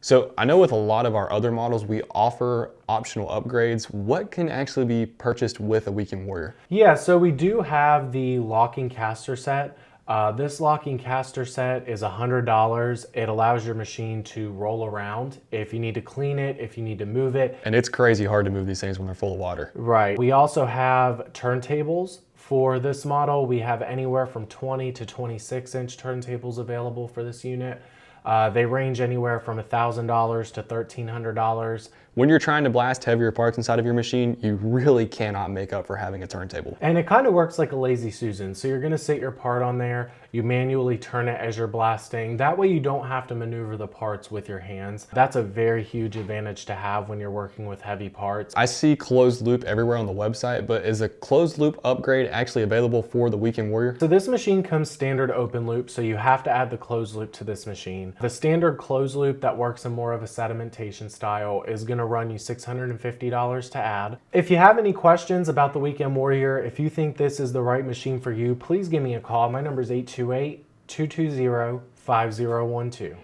So I know with a lot of our other models, we offer optional upgrades. What can actually be purchased with a Weekend Warrior? Yeah, so we do have the locking caster set. This locking caster set is $100. It allows your machine to roll around if you need to clean it, if you need to move it. And it's crazy hard to move these things when they're full of water. Right. We also have turntables for this model. We have anywhere from 20 to 26-inch turntables available for this unit. They range anywhere from $1,000 to $1,300. When you're trying to blast heavier parts inside of your machine, you really cannot make up for having a turntable. And it kind of works like a lazy Susan. So you're gonna sit your part on there, you manually turn it as you're blasting. That way you don't have to maneuver the parts with your hands. That's a very huge advantage to have when you're working with heavy parts. I see closed loop everywhere on the website, but is a closed loop upgrade actually available for the Weekend Warrior? So this machine comes standard open loop, so you have to add the closed loop to this machine. The standard closed loop that works in more of a sedimentation style is gonna run you $650 to add. If you have any questions about the Weekend Warrior, if you think this is the right machine for you, please give me a call. My number is 828-220-5012.